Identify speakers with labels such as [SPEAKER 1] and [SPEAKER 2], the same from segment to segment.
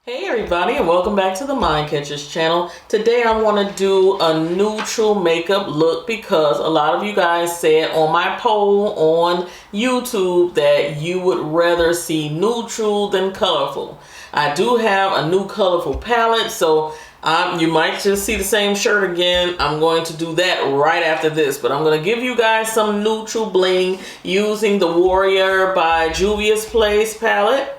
[SPEAKER 1] Hey everybody, and welcome back to the TheMindCatcher's channel. Today I want to do a neutral makeup look because a lot of you guys said on my poll on YouTube that you would rather see neutral than colorful. I do have a new colorful palette, so you might just see the same shirt again. I'm going to do that right after this, but I'm going to give you guys some neutral bling using the Warrior by Juvia's Place palette.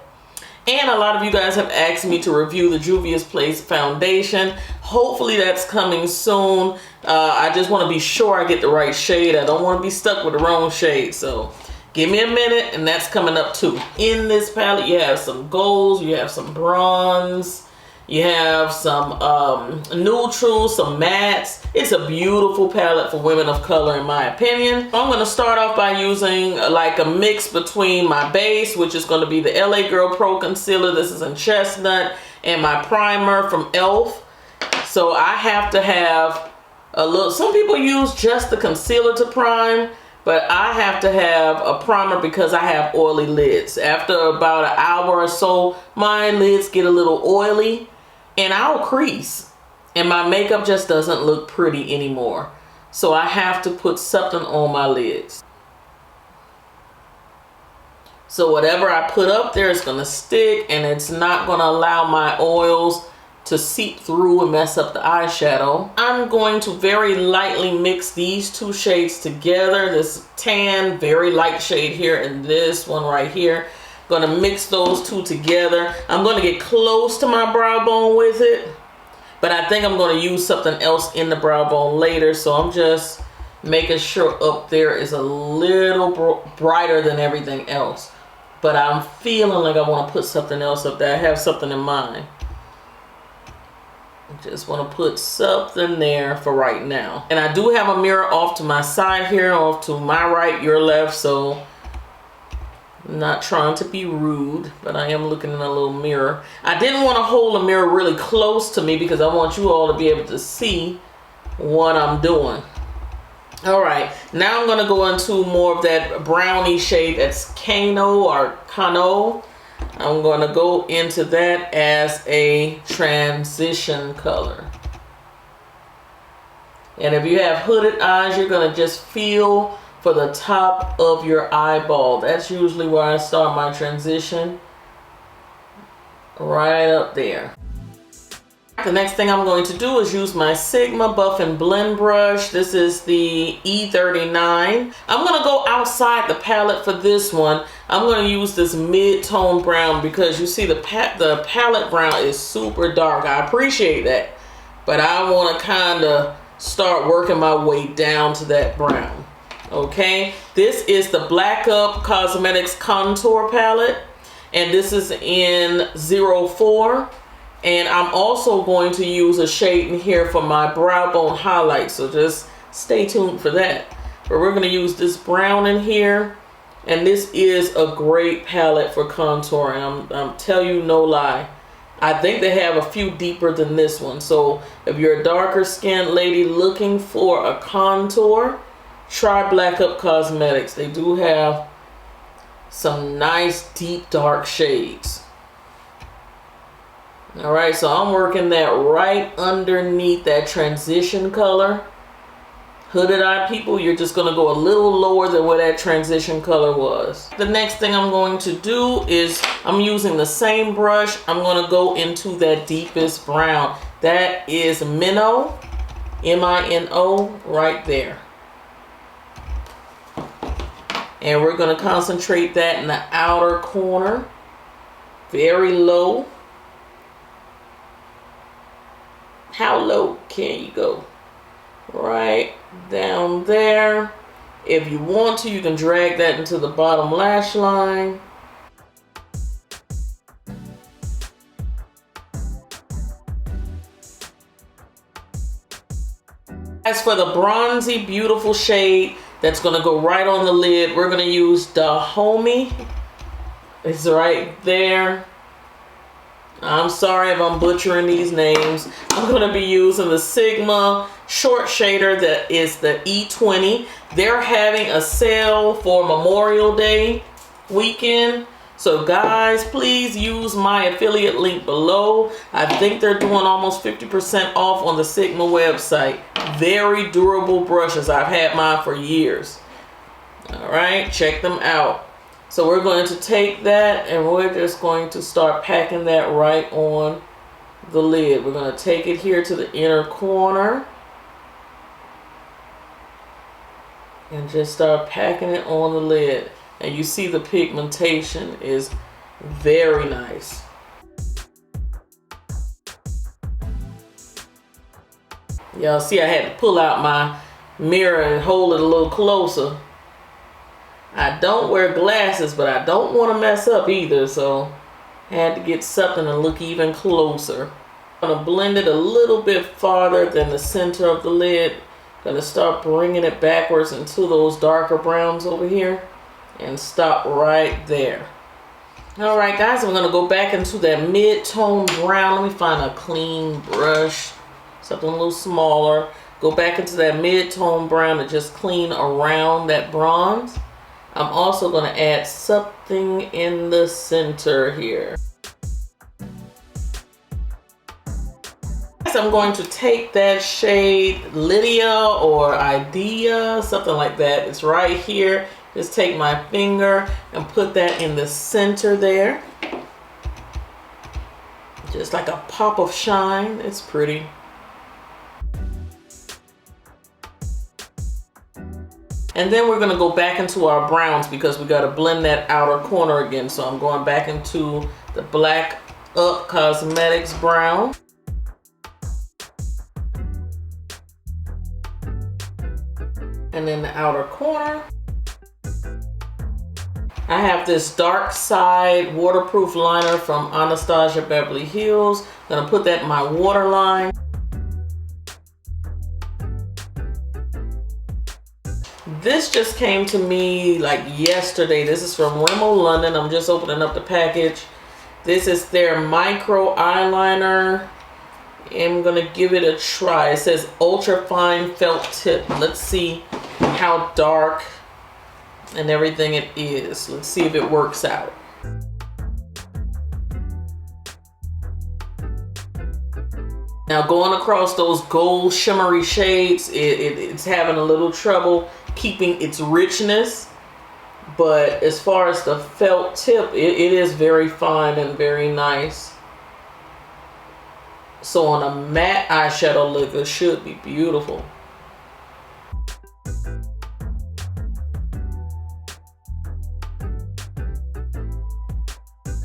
[SPEAKER 1] And a lot of you guys have asked me to review the Juvia's Place foundation. Hopefully that's coming soon. I just want to be sure I get the right shade. I don't want to be stuck with the wrong shade. So give me a minute and that's coming up too. In this palette you have some golds, you have some bronze, you have some neutrals, some mattes. It's a beautiful palette for women of color in my opinion. I'm going to start off by using like a mix between my base, which is going to be the LA Girl Pro Concealer. This is in Chestnut, and my primer from e.l.f. So I have to have a little, some people use just the concealer to prime, but I have to have a primer because I have oily lids. After about an hour or so, my lids get a little oily and I'll crease and my makeup just doesn't look pretty anymore. So I have to put something on my lids. So whatever I put up there is gonna stick and it's not gonna allow my oils to seep through and mess up the eyeshadow. I'm going to very lightly mix these two shades together. This tan, very light shade here, and this one right here. Gonna mix those two together. I'm gonna get close to my brow bone with it, but I think I'm gonna use something else in the brow bone later, so I'm just making sure up there is a little brighter than everything else. But I'm feeling like I wanna put something else up there. I have something in mind. I just want to put something there for right now. And I do have a mirror off to my side here, off to my right, your left, so I'm not trying to be rude, but I am looking in a little mirror. I didn't want to hold a mirror really close to me because I want you all to be able to see what I'm doing. All right, now I'm going to go into more of that brownie shade. That's Kano or Kano. I'm going to go into that as a transition color. And if you have hooded eyes, you're going to just feel for the top of your eyeball. That's usually where I start my transition. Right up there. The next thing I'm going to do is use my Sigma Buff and Blend brush. This is the E39. I'm going to go outside the palette for this one. I'm going to use this mid-tone brown because you see the palette brown is super dark. I appreciate that, but I want to kind of start working my way down to that brown. Okay, this is the Black Up Cosmetics Contour Palette, and this is in 04. And I'm also going to use a shade in here for my brow bone highlight, so just stay tuned for that. But we're going to use this brown in here, and this is a great palette for contouring. I'm telling you no lie. I think they have a few deeper than this one. So if you're a darker skinned lady looking for a contour, try Black Up Cosmetics. They do have some nice deep dark shades. All right, so I'm working that right underneath that transition color. Hooded eye people, you're just gonna go a little lower than where that transition color was. The next thing I'm going to do is I'm using the same brush. I'm gonna go into that deepest brown. That is Minnow, M-I-N-O, right there. And we're gonna concentrate that in the outer corner, very low. How low can you go? Right down there. If you want to, you can drag that into the bottom lash line. As for the bronzy, beautiful shade that's going to go right on the lid, we're going to use Dahomey. It's right there. I'm sorry if I'm butchering these names. I'm going to be using the Sigma short shader that is the E20. They're having a sale for Memorial Day weekend. So guys, please use my affiliate link below. I think they're doing almost 50% off on the Sigma website. Very durable brushes. I've had mine for years. All right, check them out. So we're going to take that and we're just going to start packing that right on the lid. We're going to take it here to the inner corner and just start packing it on the lid. And you see the pigmentation is very nice. Y'all see I had to pull out my mirror and hold it a little closer. I don't wear glasses, but I don't want to mess up either, so I had to get something to look even closer. I'm going to blend it a little bit farther than the center of the lid. Going to start bringing it backwards into those darker browns over here. And stop right there. All right, guys, I'm going to go back into that mid-tone brown. Let me find a clean brush, something a little smaller. Go back into that mid-tone brown and just clean around that bronze. I'm also going to add something in the center here. I'm going to take that shade Lydia or Idea, something like that. It's right here. Just take my finger and put that in the center there. Just like a pop of shine. It's pretty. And then we're going to go back into our browns because we got to blend that outer corner again. So I'm going back into the Black Up Cosmetics brown. And then the outer corner. I have this Dark Side waterproof liner from Anastasia Beverly Hills. I'm gonna put that in my waterline. This just came to me like yesterday. This is from Remo London. I'm just opening up the package. This is their micro eyeliner. I'm gonna give it a try. It says ultra fine felt tip. Let's see how dark and everything it is. Let's see if it works out. Now going across those gold shimmery shades, it's having a little trouble keeping its richness. But as far as the felt tip, it is very fine and very nice. So on a matte eyeshadow look, it should be beautiful.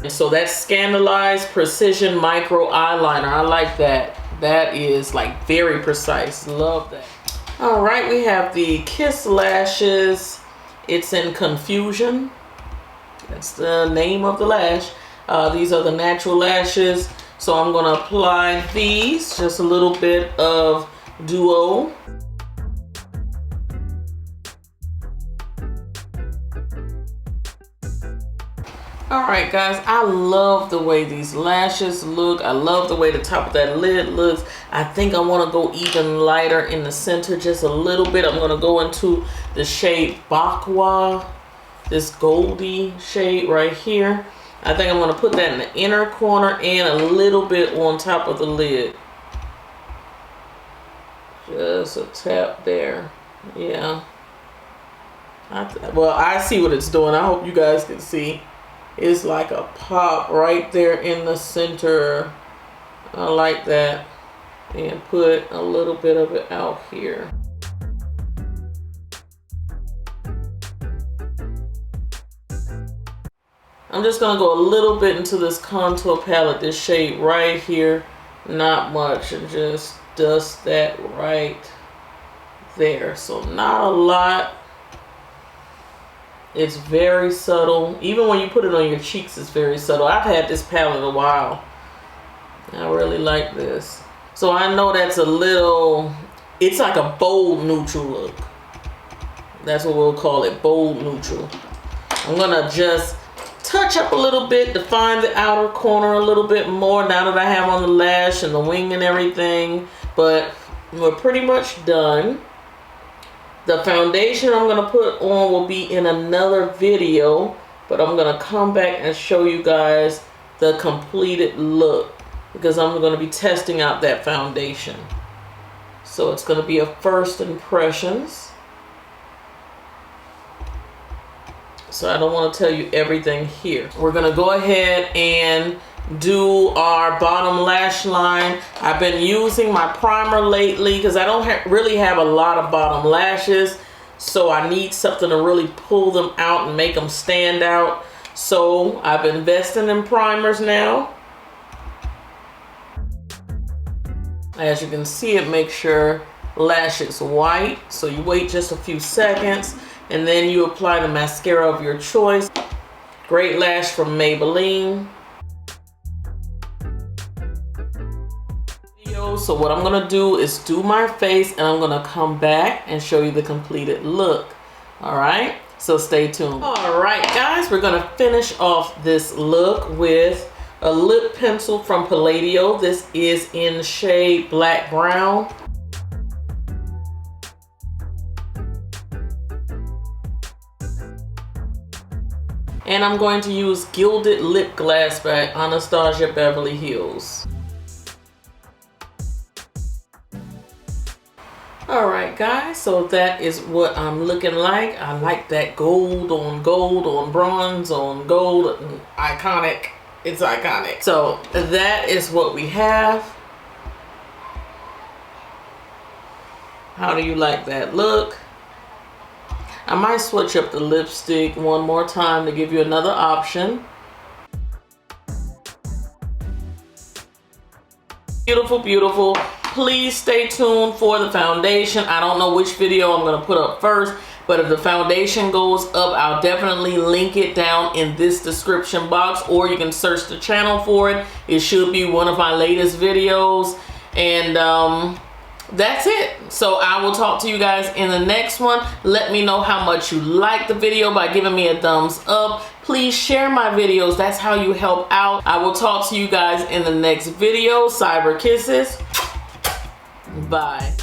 [SPEAKER 1] And so that's Scandalized Precision Micro Eyeliner. I like that. That is like very precise. Love that. All right, we have the Kiss Lashes. It's in Confusion. That's the name of the lash. These are the natural lashes. So I'm going to apply these, just a little bit of Duo. All right, guys, I love the way these lashes look. I love the way the top of that lid looks. I think I want to go even lighter in the center, just a little bit. I'm going to go into the shade Bakwa, this goldy shade right here. I think I'm going to put that in the inner corner and a little bit on top of the lid. Just a tap there. Yeah. Well, I see what it's doing. I hope you guys can see. It's like a pop right there in the center. I like that. And put a little bit of it out here. I'm just going to go a little bit into this contour palette, this shade right here. Not much, and just dust that right there. So not a lot. It's very subtle. Even when you put it on your cheeks, it's very subtle. I've had this palette a while. I really like this. So I know that's a little, it's like a bold neutral look. That's what we'll call it, bold neutral. I'm going to just touch up a little bit, define the outer corner a little bit more now that I have on the lash and the wing and everything. But we're pretty much done. The foundation I'm going to put on will be in another video, but I'm gonna come back and show you guys the completed look because I'm gonna be testing out that foundation. So it's gonna be a first impressions. So I don't want to tell you everything here. We're gonna go ahead and do our bottom lash line. I've been using my primer lately because I don't really have a lot of bottom lashes, so I need something to really pull them out and make them stand out. So I've been investing in primers now. As you can see, it makes your lashes white, so you wait just a few seconds and then you apply the mascara of your choice. Great Lash from Maybelline. So what I'm gonna do is do my face and I'm gonna come back and show you the completed look. All right, so stay tuned. All right, guys, we're gonna finish off this look with a lip pencil from Palladio. This is in the shade Black Brown. And I'm going to use Gilded Lip Glass by Anastasia Beverly Hills. Alright guys, so that is what I'm looking like. I like that gold on bronze on gold. Iconic. It's iconic. So that is what we have. How do you like that look? I might switch up the lipstick one more time to give you another option. Beautiful, beautiful. Please stay tuned for the foundation. I don't know which video I'm gonna put up first, but if the foundation goes up, I'll definitely link it down in this description box, or you can search the channel for it. It should be one of my latest videos. And that's it. So I will talk to you guys in the next one. Let me know how much you liked the video by giving me a thumbs up. Please share my videos. That's how you help out. I will talk to you guys in the next video. Cyber kisses. Bye.